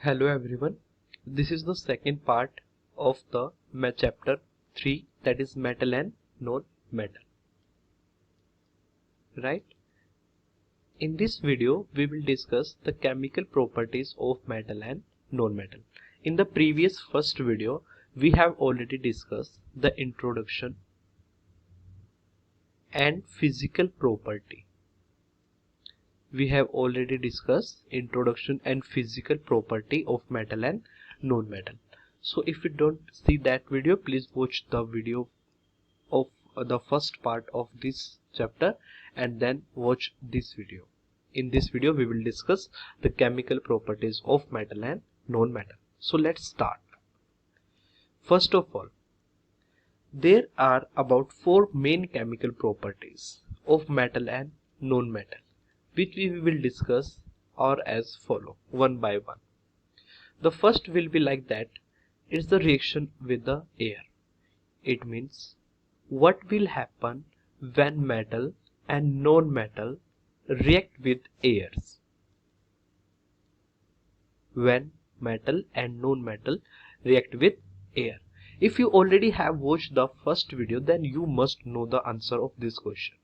Hello everyone. This is the second part of the chapter 3, that is metal and non-metal. Right? In this video we will discuss the chemical properties of metal and non-metal. In the previous first video we have already discussed the introduction and physical property. We have already discussed introduction and physical property of metal and non-metal. So if you don't see that video, please watch the video of the first part of this chapter and then watch this video. In this video we will discuss the chemical properties of metal and non-metal. So let's start. First of all, there are about 4 main chemical properties of metal and non-metal, which we will discuss or as follow one by one. The first will be like that, it's the reaction with the air. It means what will happen when metal and non-metal react with airs. When metal and non-metal react with air. If you already have watched the first video, then you must know the answer of this question.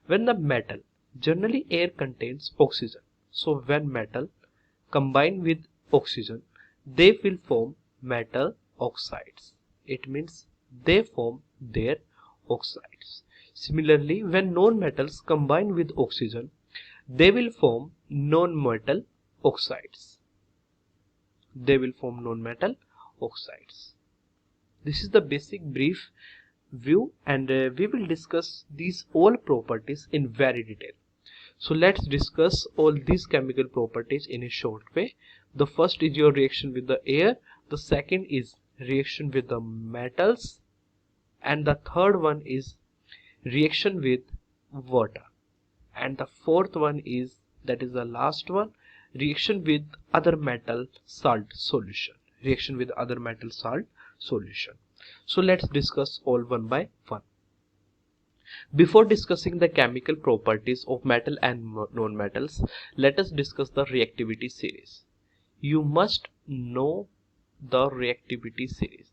When the metal, generally air contains oxygen, so when metal combine with oxygen, they will form metal oxides. It means they form their oxides. Similarly, when non-metals combine with oxygen, they will form non-metal oxides. They will form non-metal oxides. This is the basic brief view, and we will discuss these all properties in very detail. So let's discuss all these chemical properties in a short way. The first is your reaction with the air, the second is reaction with the metals, and the third one is reaction with water, and the fourth one is, that is the last one, reaction with other metal salt solution. Reaction with other metal salt solution. So let's discuss all one by one. Before discussing the chemical properties of metal and non-metals, let us discuss the reactivity series. You must know the reactivity series.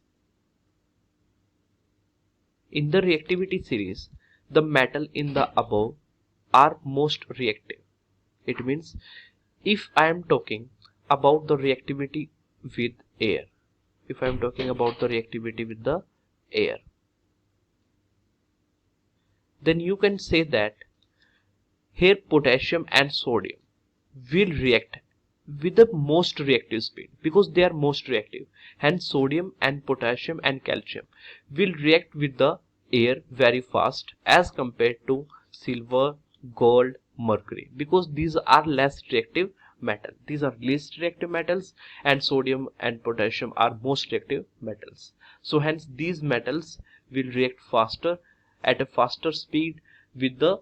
In the reactivity series, the metal in the above are most reactive. It means if I am talking about the reactivity with air, if I am talking about the reactivity with the air, then you can say that here potassium and sodium will react with the most reactive speed because they are most reactive. Hence sodium and potassium and calcium will react with the air very fast as compared to silver, gold, mercury, because these are less reactive metals. These are least reactive metals, and sodium and potassium are most reactive metals. So hence these metals will react faster at a faster speed with the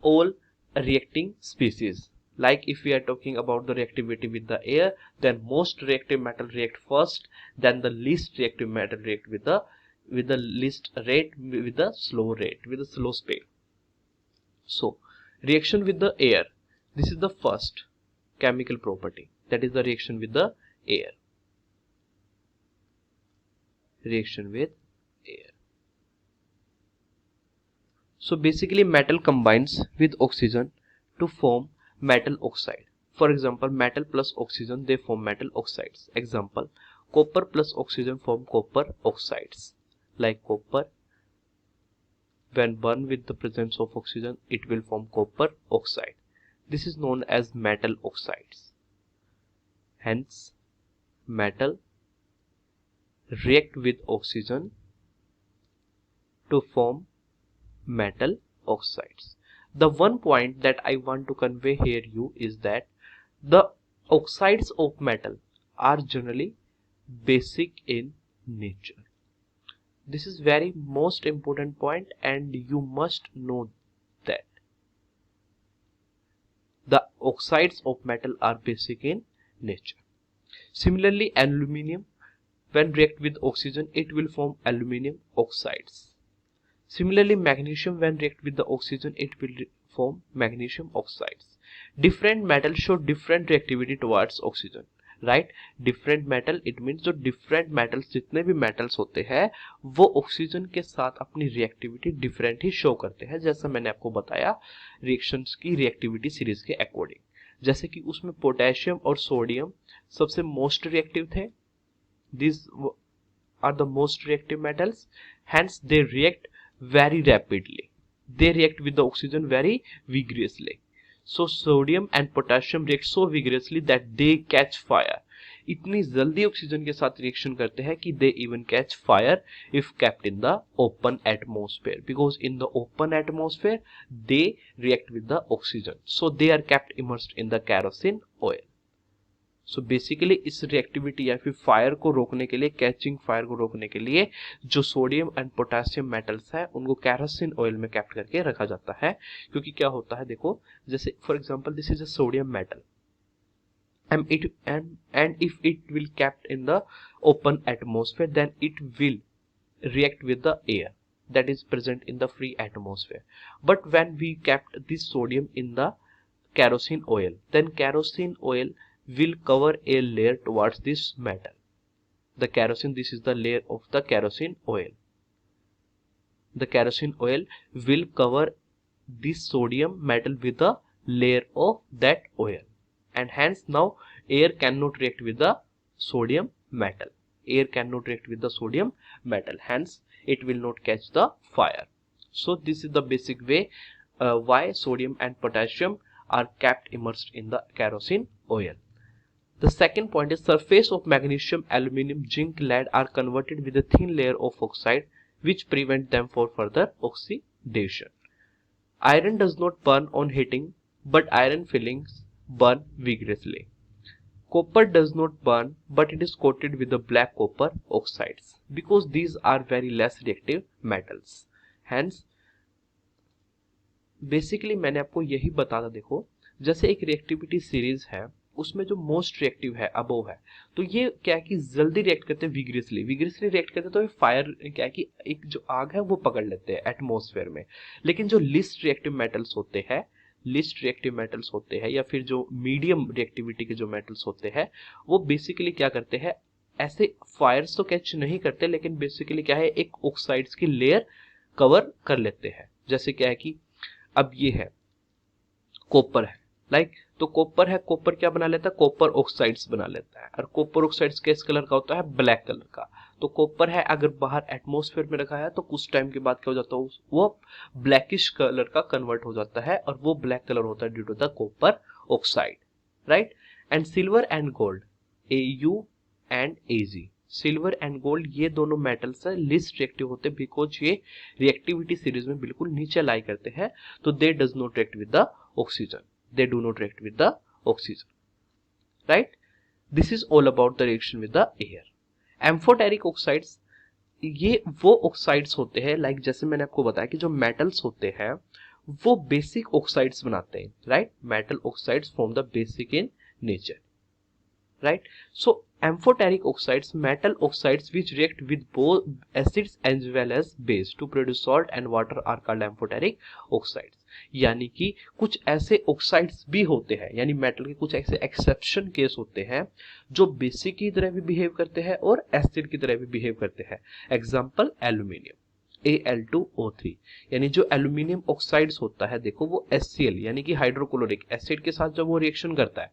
all reacting species. Like if we are talking about the reactivity with the air, then most reactive metal react first, then the least reactive metal react with the least rate, with the slow rate, with the slow speed. So reaction with the air, this is the first chemical property, that is the reaction with the air. Reaction with air. So basically metal combines with oxygen to form metal oxide. For example, metal plus oxygen, they form metal oxides. Example, copper plus oxygen form copper oxides. Like copper, when burned with the presence of oxygen, it will form copper oxide. This is known as metal oxides. Hence metal react with oxygen to form metal oxides. The one point that I want to convey here you is that the oxides of metal are generally basic in nature. This is very most important point, and you must know that the oxides of metal are basic in nature. Similarly, aluminium, when react with oxygen, it will form aluminium oxides. Similarly, magnesium, when react with the oxygen, it will form magnesium oxides. Different metals show different reactivity towards oxygen. Right. Different metal it means जो different metals, जितने भी metals होते हैं वो oxygen के साथ अपनी reactivity different ही show करते हैं, जैसा मैंने आपको बताया रिएक्शंस की रिएक्टिविटी सीरीज के अकॉर्डिंग। जैसे कि उसमें पोटेशियम और सोडियम सबसे मोस्ट रिएक्टिव थे, this are the most reactive metals, hence they react very rapidly, they react with the oxygen very vigorously. So sodium and potassium react so vigorously that they catch fire. इतनी जल्दी oxygen के साथ reaction करते हैं कि they even catch fire if kept in the open atmosphere, because in the open atmosphere they react with the oxygen, so they are kept immersed in the kerosene oil. So basically इस reactivity या फिर fire को रोकने के लिए, catching fire को रोकने के लिए जो सोडियम एंड पोटेशियम मेटल्स है उनको कैरोसिन ऑयल में कैप्ट करके रखा जाता है। क्योंकि क्या होता है देखो, जैसे for example this is a sodium metal and if it will kept in the open atmosphere then it will react with the air that is present in the free atmosphere. But when we kept this sodium in the kerosene oil, then kerosene oil will cover a layer towards this metal. The kerosene, this is the layer of the kerosene oil. The kerosene oil will cover this sodium metal with a layer of that oil, and hence now air cannot react with the sodium metal. Air cannot react with the sodium metal, hence it will not catch the fire. So this is the basic way why sodium and potassium are kept immersed in the kerosene oil. The second point is surface of magnesium, aluminum, zinc, lead are converted with a thin layer of oxide which prevent them for further oxidation. Iron does not burn on heating, but iron filings burn vigorously. Copper does not burn, but it is coated with the black copper oxides because these are very less reactive metals. Hence, basically मैंने आपको यही बताया, देखो जैसे एक reactivity series है उसमें जो मोस्ट रिएक्टिव है अबोव है, तो ये क्या है कि जल्दी रिएक्ट करते हैं विग्रेसली रिएक्ट करते हैं, तो ये फायर क्या है कि एक जो आग है वो पकड़ लेते हैं एटमॉस्फेयर में। लेकिन जो लिस्ट रिएक्टिव मेटल्स होते हैं या फिर जो मीडियम रिएक्टिविटी के जो मेटल्स होते हैं वो बेसिकली क्या करते हैं, ऐसे फायर्स तो कैच नहीं करते लेकिन बेसिकली क्या है एक ऑक्साइड्स की लेयर कवर कर लेते हैं। जैसे क्या है कि अब ये है कॉपर है, तो कॉपर क्या बना लेता है, कॉपर ऑक्साइड्स बना लेता है, और कॉपर ऑक्साइड्स किस कलर का होता है, ब्लैक कलर का। तो कॉपर है अगर बाहर एटमॉस्फेयर में रखा है तो कुछ टाइम के बाद क्या हो जाता है, वो ब्लैकिश कलर का कन्वर्ट हो जाता है और वो ब्लैक कलर होता है due to the copper oxide, right. And silver and gold, Au and Ag, silver and gold ये दोनों मेटल्स है लिस्ट रिएक्टिव होते हैं बिकॉज ये रिएक्टिविटी सीरीज में बिल्कुल नीचे लाई करते हैं, तो दे does not react with the oxygen, they do not react with the oxygen, right? This is all about the reaction with the air. Amphoteric oxides, ये वो ऑक्साइड्स होते हैं लाइक जैसे मैंने आपको बताया कि जो मेटल्स होते हैं वो बेसिक ऑक्साइड्स बनाते हैं, right. Metal oxides form the basic in nature, right? So amphoteric oxides, metal oxides which react with both acids as well as base to produce salt and water are called amphoteric oxides. यानी कि कुछ ऐसे oxides भी होते हैं, यानी metal के कुछ ऐसे एक्सेप्शन केस होते हैं जो बेसिक की तरह भी बिहेव करते हैं और एसिड की तरह भी बिहेव करते हैं। एग्जांपल एल्यूमिनियम Al2O3, यानी जो एल्यूमिनियम ऑक्साइड्स होता है देखो वो HCl यानी कि हाइड्रोक्लोरिक एसिड के साथ जब वो रिएक्शन करता है,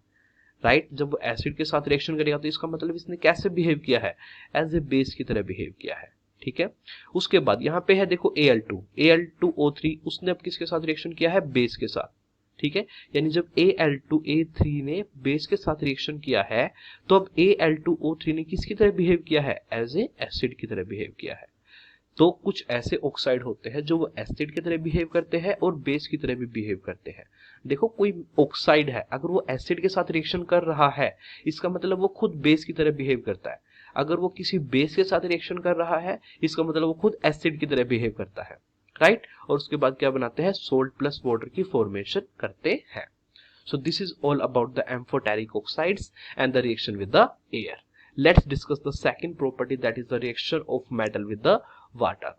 राइट, जब वो एसिड के साथ रिएक्शन करेगा तो इसका मतलब इसने कैसे बिहेव किया है, एज ए बेस की तरह बिहेव किया है, ठीक है। उसके बाद यहाँ पे है देखो Al2O3, उसने अब किसके साथ रिएक्शन किया है, बेस के साथ, ठीक है। यानी जब Al2A3 ने बेस के साथ रिएक्शन किया है तो अब Al2O3 ने किसकी तरह बिहेव किया है, एज ए एसिड की तरह बिहेव किया है। तो कुछ ऐसे ऑक्साइड होते हैं जो वो एसिड की तरह बिहेव करते हैं और बेस की तरह भी बिहेव करते हैं। देखो कोई ऑक्साइड है अगर वो एसिड के साथ रिएक्शन कर रहा है इसका मतलब वो खुद बेस की तरह बिहेव करता है, अगर वो किसी बेस के साथ रिएक्शन कर रहा है इसका मतलब वो खुद एसिड की तरह बिहेव करता है, राइट। और उसके बाद क्या बनाते हैं, सोल्ट प्लस वाटर की फॉर्मेशन करते हैं। So this is all about the amphoteric oxides and the reaction with the air. Let's discuss the second property, that is the reaction of metal with the water.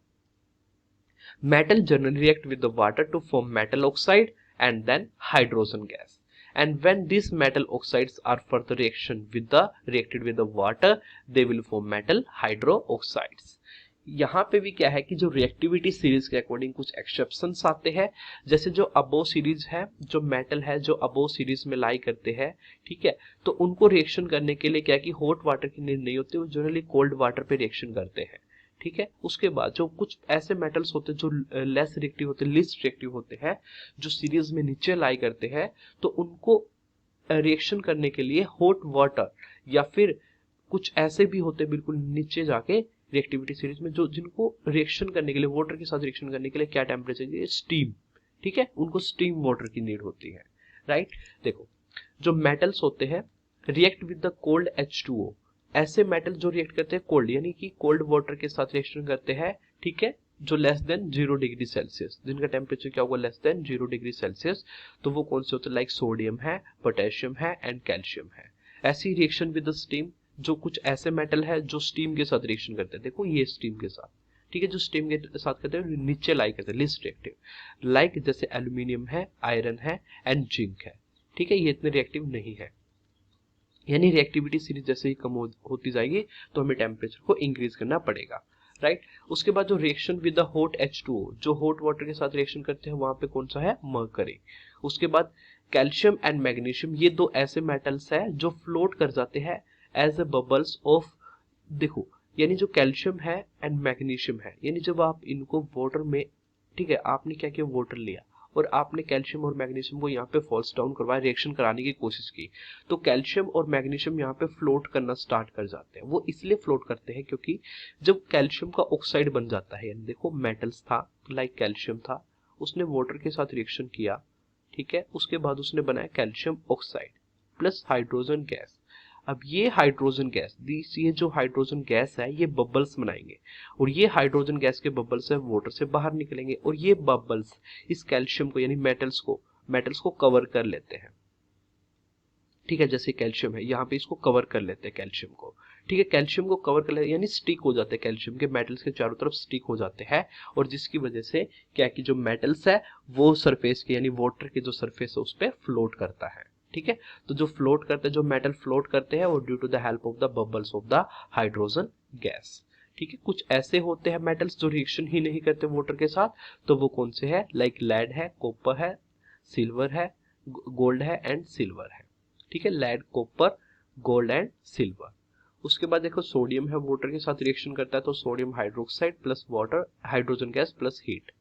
Metal generally react with the water to form metal oxide and then hydrogen gas. and when these metal oxides are further reacted with the water, they will form metal hydroxides. यहाँ पे भी क्या है कि जो reactivity series के according कुछ exceptions आते हैं, जैसे जो अबोव सीरीज है, जो मेटल है जो अबोव सीरीज में लाई करते हैं, ठीक है, तो उनको रिएक्शन करने के लिए क्या कि हॉट वाटर की नीड नहीं होती, वो जनरली कोल्ड वाटर पे रिएक्शन करते हैं, ठीक है। उसके बाद जो कुछ ऐसे मेटल्स होते हैं जो लेस रिएक्टिव होते हैं, लिस्ट रिएक्टिव होते हैं, जो सीरीज में नीचे लाई करते हैं, तो उनको रिएक्शन करने के लिए हॉट वाटर या फिर कुछ ऐसे भी होते हैं बिल्कुल नीचे जाके रिएक्टिविटी सीरीज में, जो जिनको रिएक्शन करने के लिए वाटर के साथ रिएक्शन करने के लिए क्या टेम्परेचर चाहिए, स्टीम, ठीक है, उनको स्टीम वाटर की नीड होती है, राइट। देखो जो मेटल्स होते हैं react with the cold H2O, ऐसे मेटल जो रिएक्ट करते हैं कोल्ड यानी कि कोल्ड वाटर के साथ रिएक्शन करते हैं, ठीक है, जो लेस देन 0 डिग्री सेल्सियस, जिनका टेम्परेचर क्या होगा, लेस देन 0 डिग्री सेल्सियस, तो वो कौन से होते हैं, लाइक सोडियम है, पोटेशियम है एंड कैल्शियम है। ऐसी रिएक्शन विद द स्टीम, जो कुछ ऐसे मेटल है जो स्टीम के साथ रिएक्शन करते हैं, देखो ये स्टीम के साथ, ठीक है, जो स्टीम के साथ करते हैं नीचे लाई करते हैं, लिस्ट रिएक्टिव, लाइक जैसे एल्यूमिनियम है, आयरन है एंड जिंक है, ठीक है, ये इतने रिएक्टिव नहीं है। यानी रिएक्टिविटी सीरीज जैसे ही कम होती जाएगी तो हमें टेम्परेचर को इंक्रीज करना पड़ेगा, राइट। उसके बाद जो reaction with the hot H2O, जो हॉट वाटर के साथ रिएक्शन करते हैं, वहां पे कौन सा है, मरकरी। उसके बाद कैल्शियम एंड मैग्नीशियम, ये दो ऐसे मेटल्स है जो फ्लोट कर जाते हैं एज ए बबल्स ऑफ, देखो यानी जो कैल्शियम है एंड मैग्नीशियम है, यानी जब आप इनको वाटर में, ठीक है, आपने क्या किया, वाटर लिया और आपने कैल्शियम और मैग्नीशियम को यहाँ पे फॉल्स डाउन करवाया, रिएक्शन कराने की कोशिश की, तो कैल्शियम और मैग्नीशियम यहाँ पे फ्लोट करना स्टार्ट कर जाते हैं। वो इसलिए फ्लोट करते हैं क्योंकि जब कैल्शियम का ऑक्साइड बन जाता है, यानी देखो मेटल्स था लाइक कैल्शियम था, उसने वाटर के साथ रिएक्शन किया, ठीक है, उसके बाद उसने बनाया calcium oxide plus hydrogen gas. अब ये हाइड्रोजन गैस, ये जो हाइड्रोजन गैस है ये बबल्स बनाएंगे और ये हाइड्रोजन गैस के बबल्स है वाटर से बाहर निकलेंगे और ये बबल्स इस कैल्शियम को यानी मेटल्स को कवर कर लेते हैं, ठीक है, जैसे कैल्शियम है यहाँ पे इसको कवर कर लेते हैं कैल्शियम को, ठीक है, कैल्शियम को कवर कर लेते हैं यानी स्टिक हो जाते हैं, कैल्शियम के मेटल्स के चारों तरफ स्टिक हो जाते हैं, और जिसकी वजह से क्या कि जो मेटल्स है वो सरफेस के यानी वाटर के जो सरफेस है उस पर फ्लोट करता है, ठीक है। तो जो फ्लोट करते हैं, जो मेटल फ्लोट करते हैं वो due to the help of the bubbles of the hydrogen gas, ठीक है। कुछ ऐसे होते हैं मेटल्स जो रिएक्शन ही नहीं करते वाटर के साथ, तो वो कौन से है, लाइक लेड है, कॉपर है, सिल्वर है, गोल्ड है एंड सिल्वर है, ठीक है, lead, copper, gold and silver. उसके बाद देखो सोडियम है, वाटर के साथ रिएक्शन करता है, तो sodium hydroxide plus water, hydrogen gas plus heat.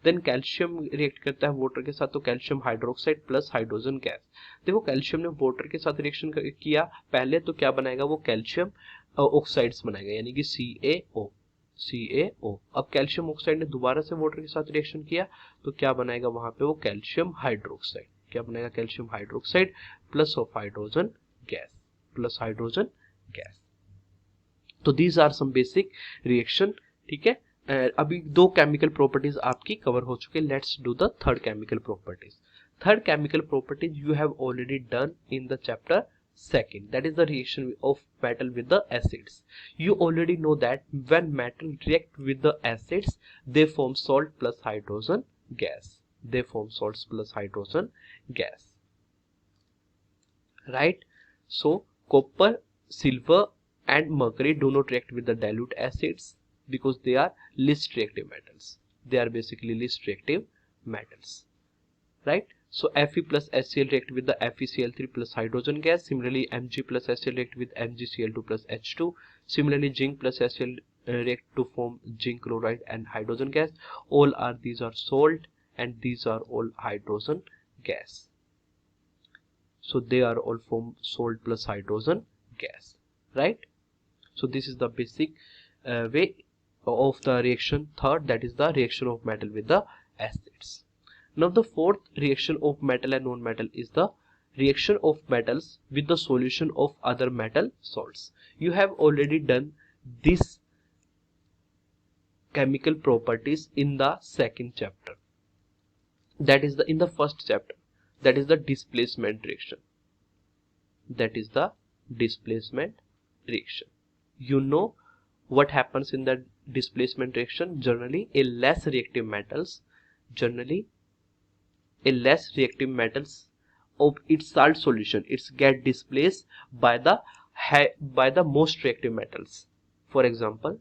Then calcium react करता है वाटर के साथ, तो calcium hydroxide plus hydrogen gas. देखो कैल्शियम ने वाटर के साथ रिएक्शन किया पहले, तो क्या बनाएगा, वो कैल्शियम ऑक्साइड्स बनाएगा यानी कि CaO। अब कैल्शियम ऑक्साइड ने दोबारा से वाटर के साथ रिएक्शन किया तो क्या बनाएगा वहां पे, वो कैल्शियम हाइड्रोक्साइड, क्या बनेगा, calcium hydroxide plus of hydrogen gas, तो these are some basic reaction, ठीक है। अभी दो केमिकल प्रॉपर्टीज आपकी कवर हो चुके, let's do the third chemical properties. Third chemical properties you have already done in the chapter second, that is the reaction of metal with the acids. You already know that when metal react with the acids they form salt plus hydrogen gas, right? So copper, silver and mercury do not react with the dilute acids because they are least reactive metals, they are basically least reactive metals, right? So Fe plus HCl react with the FeCl3 plus hydrogen gas. Similarly, Mg plus HCl react with MgCl2 plus H2. Similarly, zinc plus HCl react to form zinc chloride and hydrogen gas. These are salt and these are all hydrogen gas. So they are all form salt plus hydrogen gas, right? So this is the basic way of the reaction. Third, that is the reaction of metal with the acids. Now the fourth reaction of metal and non-metal is the reaction of metals with the solution of other metal salts. You have already done this chemical properties in the second chapter, that is in the first chapter, that is the displacement reaction, You know what happens in the displacement reaction. Generally a less reactive metals of its salt solution, it's get displaced by the most reactive metals. For example,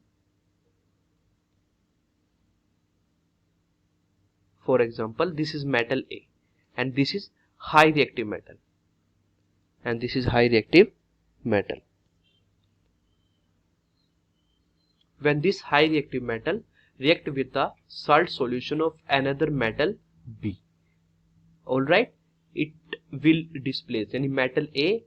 this is metal A, and this is high reactive metal, and this is high reactive metal. When this high reactive metal react with the salt solution of another metal B, alright, it will displace, and metal A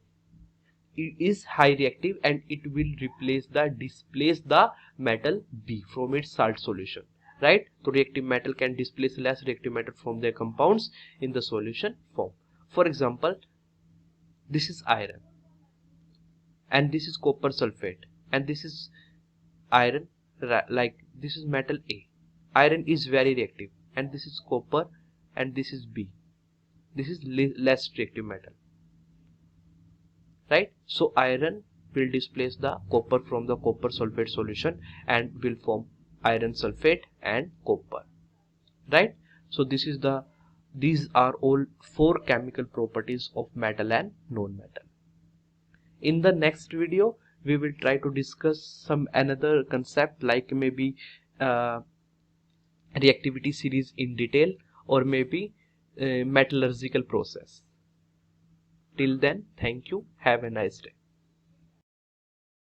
is high reactive and it will displace the metal B from its salt solution, right? So reactive metal can displace less reactive metal from their compounds in the solution form. For example, this is iron, and this is copper sulfate, and this is iron, like this is metal A. Iron is very reactive, and this is copper, and this is B. This is less reactive metal, right? So iron will displace the copper from the copper sulfate solution and will form iron sulfate and copper, right? So these are all 4 chemical properties of metal and non-metal. In the next video we will try to discuss some another concept, like maybe reactivity series in detail, or maybe metallurgical process. Till then, thank you, have a nice day.